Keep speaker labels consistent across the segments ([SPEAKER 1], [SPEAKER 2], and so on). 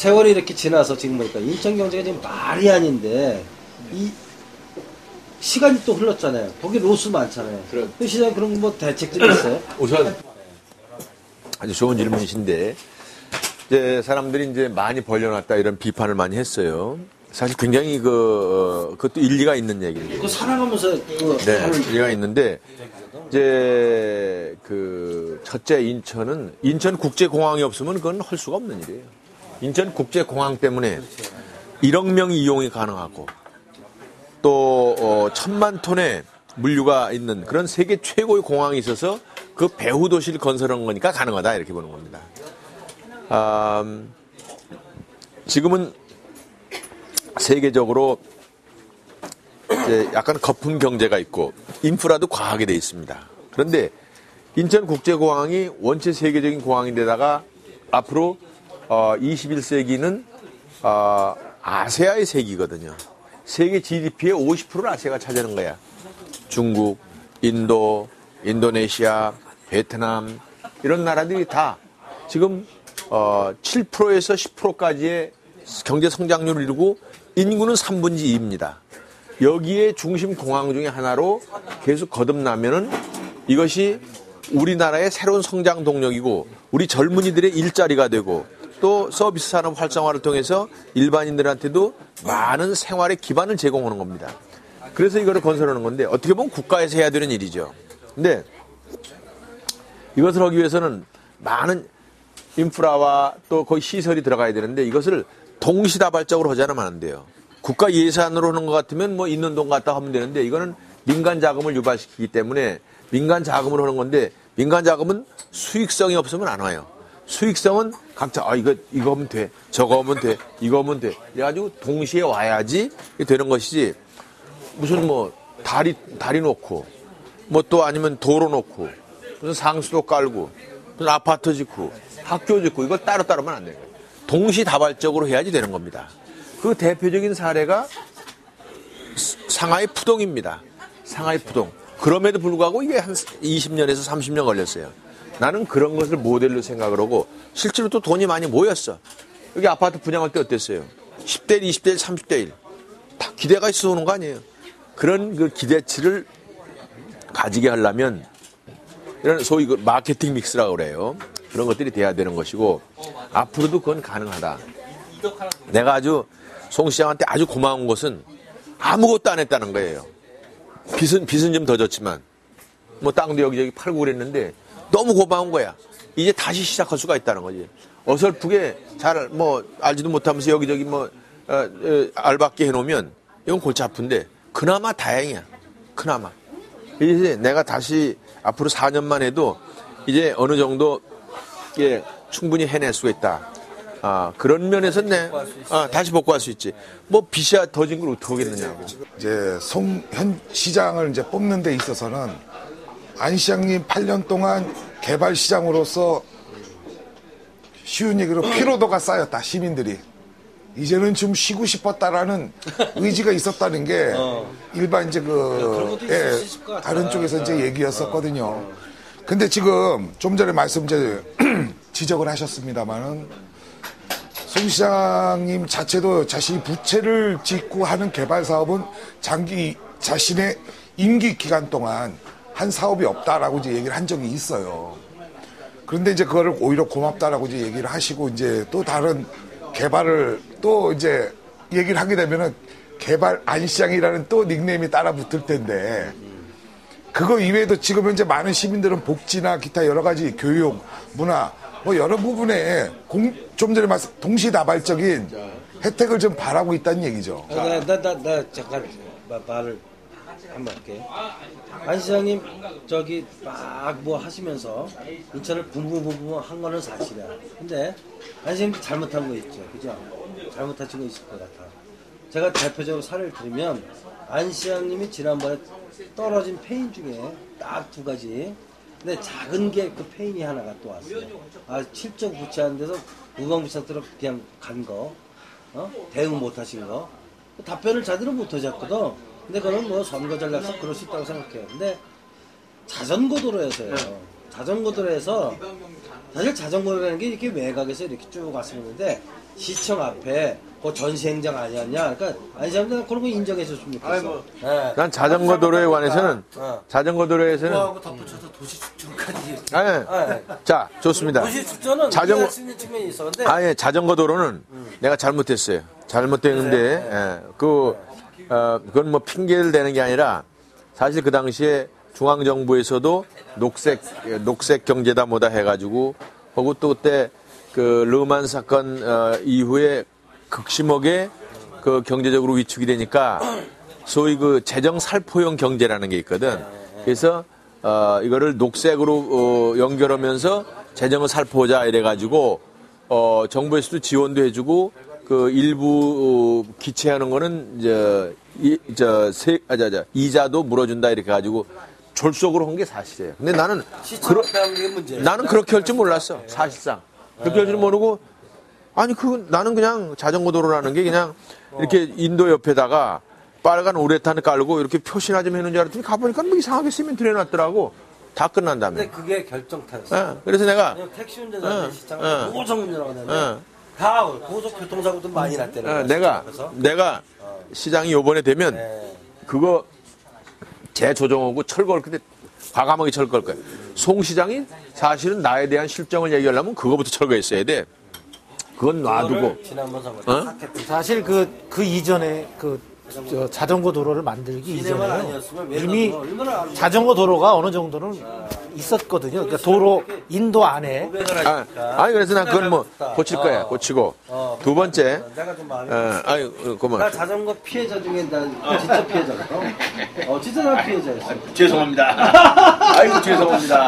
[SPEAKER 1] 세월이 이렇게 지나서 지금 보니까 인천 경제가 지금 말이 아닌데 이 시간이 또 흘렀잖아요. 거기 로스 많잖아요. 그 시장 그런 뭐 대책 좀 있어요?
[SPEAKER 2] 우선 아주 좋은 질문이신데 이제 사람들이 이제 많이 벌려놨다 이런 비판을 많이 했어요. 사실 굉장히 그것도 일리가 있는 얘기예요.
[SPEAKER 1] 그거 살아가면서
[SPEAKER 2] 네, 일리가 있는데 이제 첫째 인천 국제공항이 없으면 그건 할 수가 없는 일이에요. 인천 국제공항 때문에 1억 명이 이용이 가능하고 또 1,000만 톤의 물류가 있는 그런 세계 최고의 공항이 있어서 그 배후 도시를 건설한 거니까 가능하다 이렇게 보는 겁니다. 지금은 세계적으로 이제 약간 거품 경제가 있고 인프라도 과하게 돼 있습니다. 그런데 인천국제공항이 원체 세계적인 공항인데다가 앞으로 21세기는 아세아의 세기거든요. 세계 GDP의 50%를 아시아가 차지하는 거야. 중국, 인도, 인도네시아, 베트남 이런 나라들이 다 지금 7%에서 10%까지의 경제 성장률을 이루고 인구는 3분의 2입니다. 여기에 중심 공항 중에 하나로 계속 거듭나면은 이것이 우리나라의 새로운 성장 동력이고 우리 젊은이들의 일자리가 되고 또 서비스 산업 활성화를 통해서 일반인들한테도 많은 생활의 기반을 제공하는 겁니다. 그래서 이거를 건설하는 건데 어떻게 보면 국가에서 해야 되는 일이죠. 근데 이것을 하기 위해서는 많은 인프라와 또 거기 시설이 들어가야 되는데 이것을 동시다발적으로 하자면 안 돼요. 국가 예산으로 하는 것 같으면 뭐 있는 돈 갖다 하면 되는데 이거는 민간 자금을 유발시키기 때문에 민간 자금으로 하는 건데 민간 자금은 수익성이 없으면 안 와요. 수익성은 각자 이거 하면 돼, 저거 하면 돼, 이거 하면 돼. 그래가지고 동시에 와야지 되는 것이지 무슨 뭐 다리 놓고 뭐 또 아니면 도로 놓고 무슨 상수도 깔고 무슨 아파트 짓고 학교 짓고 이걸 따로따로만 안 되는 거예요. 동시다발적으로 해야지 되는 겁니다. 그 대표적인 사례가 상하이 푸동입니다. 상하이 푸동. 그럼에도 불구하고 이게 한 20년에서 30년 걸렸어요. 나는 그런 것을 모델로 생각을 하고 실제로 또 돈이 많이 모였어. 여기 아파트 분양할 때 어땠어요? 10대 1, 20대 1, 30대 1. 다 기대가 있어서 오는 거 아니에요. 그런 그 기대치를 가지게 하려면 이런 소위 그 마케팅 믹스라고 그래요. 그런 것들이 돼야 되는 것이고 앞으로도 그건 가능하다. 내가 아주 송 시장한테 아주 고마운 것은 아무것도 안 했다는 거예요. 빚은 좀 더 졌지만 뭐 땅도 여기저기 팔고 그랬는데 너무 고마운 거야. 이제 다시 시작할 수가 있다는 거지. 어설프게 잘 뭐 알지도 못하면서 여기저기 뭐 알받게 해놓으면 이건 골치 아픈데 그나마 다행이야. 그나마. 이제 내가 다시 앞으로 4년만 해도 이제 어느 정도 충분히 해낼 수가 있다. 그런 면에서는 다시 복구할 수 있지. 뭐 빚이야 더 진 걸 어떻게 하겠느냐고.
[SPEAKER 3] 이제 송현 시장을 이제 뽑는 데 있어서는 안 시장님 8년 동안 개발 시장으로서 쉬운 얘기로 피로도가 쌓였다, 시민들이. 이제는 좀 쉬고 싶었다라는 의지가 있었다는 게 일반 이제 다른 쪽에서 이제 얘기였었거든요. 근데 지금 좀 전에 말씀 이제 지적을 하셨습니다만은 송 시장님 자체도 자신이 부채를 짓고 하는 개발 사업은 자신의 임기 기간 동안 한 사업이 없다라고 이제 얘기를 한 적이 있어요. 그런데 이제 그거를 오히려 고맙다라고 이제 얘기를 하시고 이제 또 다른 개발을 또 이제 얘기를 하게 되면은 개발 안시장이라는 또 닉네임이 따라 붙을 텐데 그거 이외에도 지금 현재 많은 시민들은 복지나 기타 여러 가지 교육, 문화 뭐 여러 부분에 좀 전에 말씀 동시다발적인 혜택을 좀 바라고 있다는 얘기죠.
[SPEAKER 1] 나 잠깐 말을 한번 할게. 안 시장님 저기 막 뭐 하시면서 인천을 붐붐붐붐 한 거는 사실이야. 근데 안 시장님 잘못한 거 있죠, 그죠? 잘못하신 거 있을 것 같아. 제가 대표적으로 사례를 들으면 안 시장님이 지난번에 떨어진 페인 중에 딱 두 가지. 근데 작은 게 그 페인이 하나가 또 왔어요. 실적 부채하는 데서 무방부차처럼 그냥 간 거, 대응 못 하신 거. 답변을 제대로 못 하셨거든. 근데 그건 뭐 선거 전략상 그럴 수 있다고 생각해요. 근데 자전거도로에서요. 자전거도로에서 사실 자전거라는 게 이렇게 외곽에서 이렇게 쭉 왔었는데 시청 앞에 그 전시행장 아니었냐? 그러니까 안시장도 그런 거 인정해줬으면 좋겠어. 예.
[SPEAKER 2] 난 자전거 도로에 관해서는 자전거 도로에서는
[SPEAKER 4] 그거하고 덧붙여서 도시 축전까지.
[SPEAKER 2] 자 좋습니다.
[SPEAKER 1] 도시 축전은
[SPEAKER 2] 자전거-
[SPEAKER 1] 이해할 수 있는 측면이 있어. 근데
[SPEAKER 2] 아예 자전거 도로는 내가 잘못했어요. 잘못됐는데 그건 뭐 핑계를 대는 게 아니라 사실 그 당시에 중앙 정부에서도 녹색 경제다 뭐다 해가지고 하고 또 그때 그 르만 사건 이후에 극심하게 그 경제적으로 위축이 되니까 소위 그 재정 살포형 경제라는 게 있거든. 그래서 이거를 녹색으로 연결하면서 재정을 살포하자 이래가지고 정부에서도 지원도 해주고 그 일부 기체하는 거는 이자도 물어준다 이렇게 가지고 졸속으로 한 게 사실이에요. 근데 나는
[SPEAKER 1] 시청 앞에 하는 게 문제야.
[SPEAKER 2] 나는 그렇게 할 줄 몰랐어. 사실상 그렇게 할 줄 모르고 아니 나는 그냥 자전거 도로라는 게 그냥 이렇게 인도 옆에다가 빨간 우레탄을 깔고 이렇게 표시나 좀 해놓은 줄 알았더니 가보니까 뭐 이상하게 시멘트를 해놨더라고. 다 끝난 다음에.
[SPEAKER 1] 근데 그게 결정타였어.
[SPEAKER 2] 그래서 내가
[SPEAKER 1] 그냥 택시 운전자들 시장에 고속 운전하고 다녔는데 다 고속 교통사고도 많이 났대요.
[SPEAKER 2] 내가 시장이 요번에 되면 그거 재조정하고 철거할 건데 과감하게 철거할 거야. 송 시장이 사실은 나에 대한 실정을 얘기하려면 그거부터 철거했어야 돼. 그건 놔두고.
[SPEAKER 1] 지난번 선거
[SPEAKER 4] 사실 그 이전에 자전거 도로를 만들기 이전에 이미 자전거 도로가 어느 정도는 있었거든요. 그러니까 도로 인도 안에.
[SPEAKER 2] 아니 그래서 난 그건 뭐 고칠 거야. 고치고 두 번째.
[SPEAKER 1] 내가 좀 마음이
[SPEAKER 2] 아유 고마워.
[SPEAKER 1] 나 자전거 피해자 중에 난 진짜 피해자거든. 진짜 난 피해자였어.
[SPEAKER 2] 죄송합니다. 아이고 죄송합니다.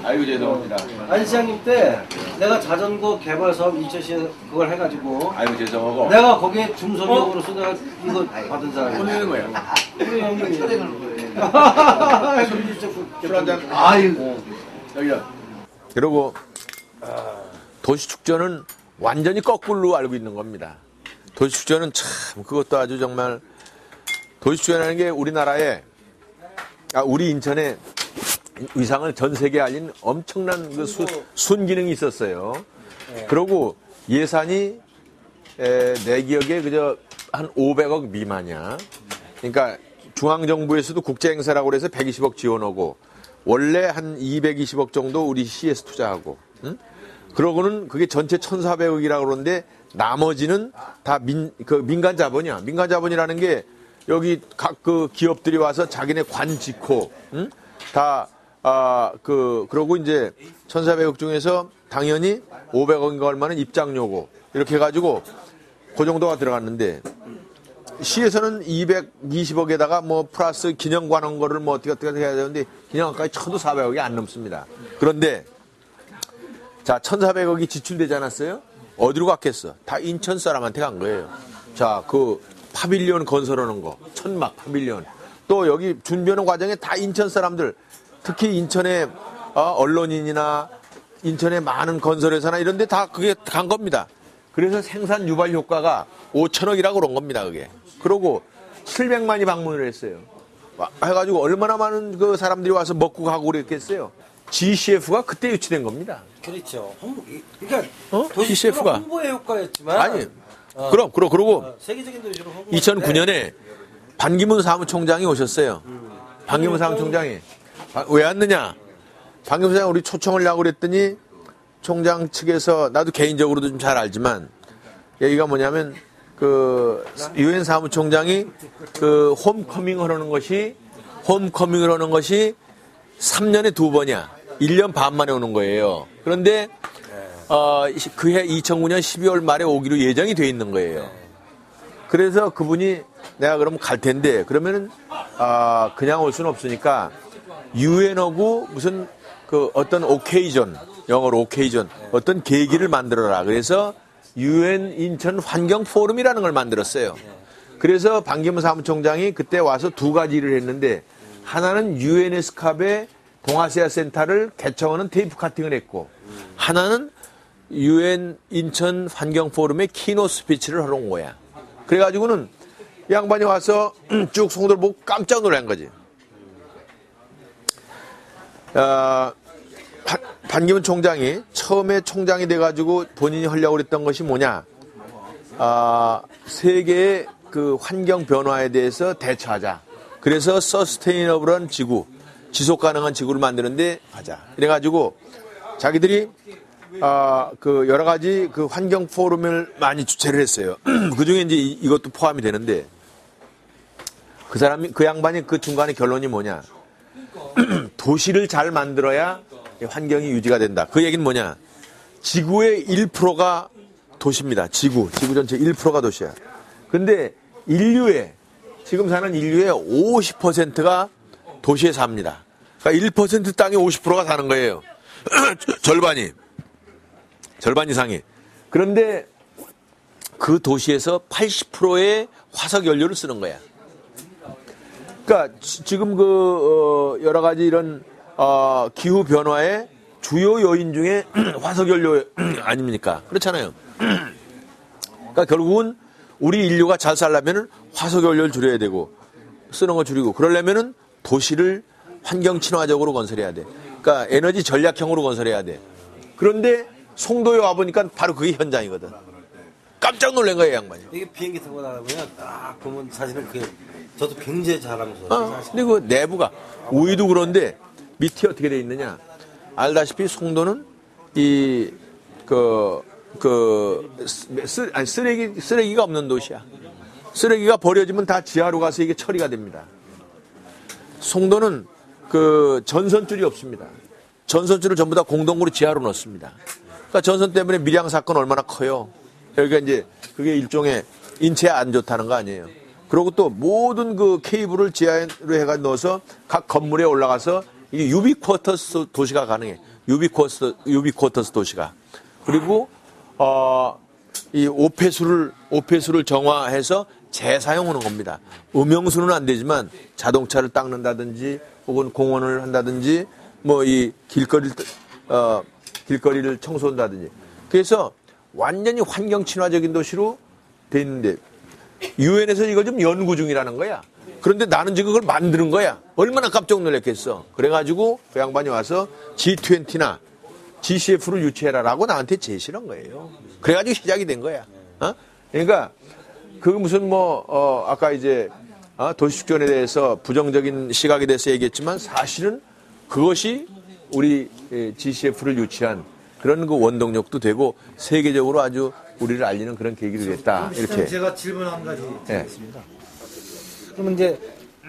[SPEAKER 2] 아이고 죄송합니다.
[SPEAKER 1] 안 시장님 때 내가 자전거 개발 사업 인천시에 그걸 해가지고
[SPEAKER 2] 아이고 죄송하고.
[SPEAKER 1] 내가 거기에 중소기업으로서 내가 이거 받은 사람이야.
[SPEAKER 2] 보내는 거야.
[SPEAKER 1] 그래 형님이.
[SPEAKER 2] 술 한잔.
[SPEAKER 1] 아유.
[SPEAKER 2] 여기요. 그리고 도시축전은 완전히 거꾸로 알고 있는 겁니다. 도시축전은 참 그것도 아주 정말 도시축전이라는 게 우리나라에 우리 인천에 위상을 전 세계에 알린 엄청난 그 순기능이 있었어요. 그리고 예산이 내 기억에 그저 한 500억 미만이야. 그러니까 중앙정부에서도 국제행사라고 그래서 120억 지원하고 원래 한 220억 정도 우리 시에서 투자하고 그러고는 그게 전체 1,400억이라고 그러는데 나머지는 다 민간 자본이야. 민간 자본이라는 게 여기 각 그 기업들이 와서 자기네 관 짓고 그러고 이제 1,400억 중에서 당연히 500억인가 얼마는 입장료고 이렇게 해가지고 그 정도가 들어갔는데 시에서는 220억에다가 뭐 플러스 기념관원 거를 뭐 어떻게 해야 되는데 기념관까지 쳐도 400억이 안 넘습니다. 그런데 자 1,400억이 지출되지 않았어요? 어디로 갔겠어? 다 인천 사람한테 간 거예요. 자 그 파빌리온 건설하는 거 천막 파빌리온 또 여기 준비하는 과정에 다 인천 사람들 특히 인천의 언론인이나 인천의 많은 건설회사나 이런 데 다 그게 간 겁니다. 그래서 생산 유발 효과가 5천억이라고 그런 겁니다, 그게. 그러고 700만이 방문을 했어요. 해가지고 얼마나 많은 그 사람들이 와서 먹고 가고 그랬겠어요. GCF가 그때 유치된 겁니다.
[SPEAKER 1] 그렇죠. 그러니까
[SPEAKER 2] GCF가
[SPEAKER 1] 홍보의 효과였지만
[SPEAKER 2] 아니 그러고
[SPEAKER 1] 세계적인 도시로
[SPEAKER 2] 2009년에 반기문 사무총장이 오셨어요. 반기문 사무총장이 왜 왔느냐? 반기문 사무총장 우리 초청을 하고 그랬더니 총장 측에서 나도 개인적으로도 좀 잘 알지만 얘기가 뭐냐면 그 유엔 사무총장이 그 홈커밍을 하는 것이 3년에 2번이야. 1년 반 만에 오는 거예요. 그런데 그해 2009년 12월 말에 오기로 예정이 돼 있는 거예요. 그래서 그분이 내가 그럼 갈 텐데 그러면은 그냥 올 수는 없으니까 유엔하고 무슨 그 어떤 오케이전 영어로 오케이전 어떤 계기를 만들어라. 그래서 유엔 인천 환경 포럼이라는 걸 만들었어요. 그래서 반기문 사무총장이 그때 와서 두 가지 일을 했는데 하나는 유엔에스캅의 동아시아 센터를 개청하는 테이프 카팅을 했고 하나는 유엔 인천 환경 포럼의 키노 스피치를 하러 온 거야. 그래가지고는 양반이 와서 쭉 송도를 보고 깜짝 놀란 거지. 반기문 총장이 처음에 총장이 돼가지고 본인이 하려고 그랬던 것이 뭐냐. 세계의 그 환경 변화에 대해서 대처하자. 그래서 서스테이너블한 지구, 지속 가능한 지구를 만드는데 하자. 이래가지고 자기들이 그 여러 가지 그 환경 포럼을 많이 주최를 했어요. 그 중에 이제 이것도 포함이 되는데 그 양반이 그 중간에 결론이 뭐냐? 도시를 잘 만들어야 환경이 유지가 된다. 그 얘기는 뭐냐? 지구의 1%가 도시입니다. 지구 전체 1%가 도시야. 근데 지금 사는 인류의 50%가 도시에 삽니다. 그러니까 1% 땅에 50%가 사는 거예요. 절반 이상이. 그런데 그 도시에서 80%의 화석 연료를 쓰는 거야. 그러니까 지금 여러 가지 이런 기후 변화의 주요 요인 중에 화석 연료 아닙니까? 그렇잖아요. 그러니까 결국은 우리 인류가 잘 살려면은 화석 연료를 줄여야 되고 쓰는 거 줄이고 그러려면은 도시를 환경 친화적으로 건설해야 돼. 그러니까 에너지 전략형으로 건설해야 돼. 그런데 송도에 와 보니까 바로 그게 현장이거든. 깜짝 놀란 거예요, 양반이.
[SPEAKER 1] 이게 비행기 타고 나가면 딱 보면 사실은 그게 저도 굉장히 잘하면서.
[SPEAKER 2] 근데 그 내부가 우유도 그런데 밑이 어떻게 돼 있느냐? 알다시피 송도는 쓰레기가 없는 도시야. 쓰레기가 버려지면 다 지하로 가서 이게 처리가 됩니다. 송도는 그 전선줄이 없습니다. 전선줄을 전부 다 공동으로 지하로 넣습니다. 그러니까 전선 때문에 밀양 사건 얼마나 커요. 여기가 이제 그게 일종의 인체에 안 좋다는 거 아니에요. 그리고 또 모든 그 케이블을 지하로 해가 넣어서 각 건물에 올라가서 이게 유비쿼터스 도시가 가능해. 유비쿼터스 도시가. 그리고 이 오폐수를 정화해서 재사용하는 겁니다. 음용수는 안 되지만 자동차를 닦는다든지 혹은 공원을 한다든지 뭐 이 길거리를 청소한다든지. 그래서 완전히 환경 친화적인 도시로 돼 있는데 유엔에서 이걸 좀 연구 중이라는 거야. 그런데 나는 지금 그걸 만드는 거야. 얼마나 깜짝 놀랐겠어. 그래가지고 그 양반이 와서 G20나 GCF를 유치해라라고 나한테 제시를 한 거예요. 그래가지고 시작이 된 거야. 그러니까 그 무슨 아까 이제 도시축전에 대해서 부정적인 시각에 대해서 얘기했지만 사실은 그것이 우리 GCF를 유치한 그런 그 원동력도 되고 세계적으로 아주 우리를 알리는 그런 계기가 됐다. 이렇게.
[SPEAKER 4] 제가 질문 한 가지 드리겠습니다. 그러면 이제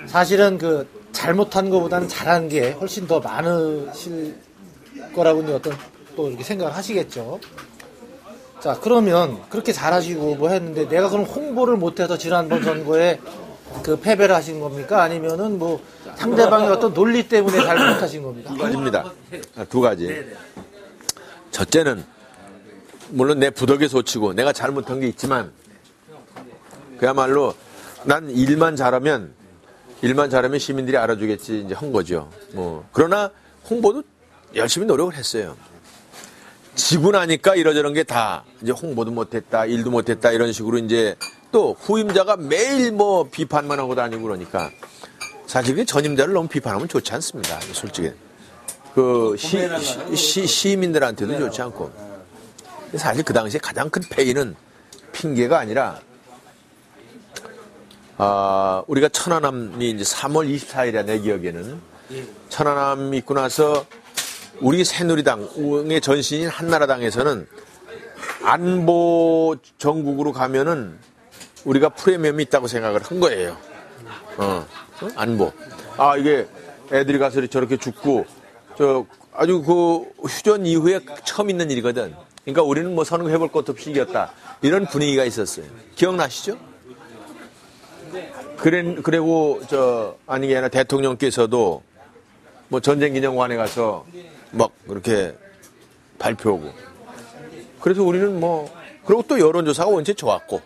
[SPEAKER 4] 사실은 그 잘못한 것보다는 잘한 게 훨씬 더 많으실 거라고 이제 또 이렇게 생각을 하시겠죠. 자, 그러면 그렇게 잘하시고 뭐 했는데 내가 그럼 홍보를 못해서 지난번 선거에 그 패배를 하신 겁니까? 아니면은 뭐 상대방의 어떤 논리 때문에 잘 못하신 겁니까?
[SPEAKER 2] 두 가지입니다. 두 가지. 첫째는 물론 내 부덕에 소치고 내가 잘못한 게 있지만 그야말로 난 일만 잘하면 시민들이 알아주겠지 이제 한 거죠. 그러나 홍보도 열심히 노력을 했어요. 지고 나니까 이러저런 게 다 이제 홍보도 못했다, 일도 못했다 이런 식으로 이제 또 후임자가 매일 비판만 하고 다니고 그러니까 사실 전임자를 너무 비판하면 좋지 않습니다. 솔직히 시민들한테도 좋지 않고 사실 그 당시에 가장 큰 폐의는 핑계가 아니라 우리가 천안함이 이제 3월 24일이야 내 기억에는 천안함이 있고 나서 우리 새누리당의 전신인 한나라당에서는 안보 정국으로 가면은 우리가 프리미엄이 있다고 생각을 한 거예요. 안보. 이게 애들이 가서 저렇게 죽고 아주 그 휴전 이후에 처음 있는 일이거든. 그러니까 우리는 선거해볼 것도 없이 이겼다. 이런 분위기가 있었어요. 기억나시죠? 그리고 아니게 아니라 대통령께서도 전쟁기념관에 가서 그렇게 발표하고. 그래서 우리는 그리고 또 여론조사가 원체 좋았고,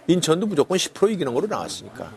[SPEAKER 2] 인천도 무조건 10% 이기는 걸로 나왔으니까.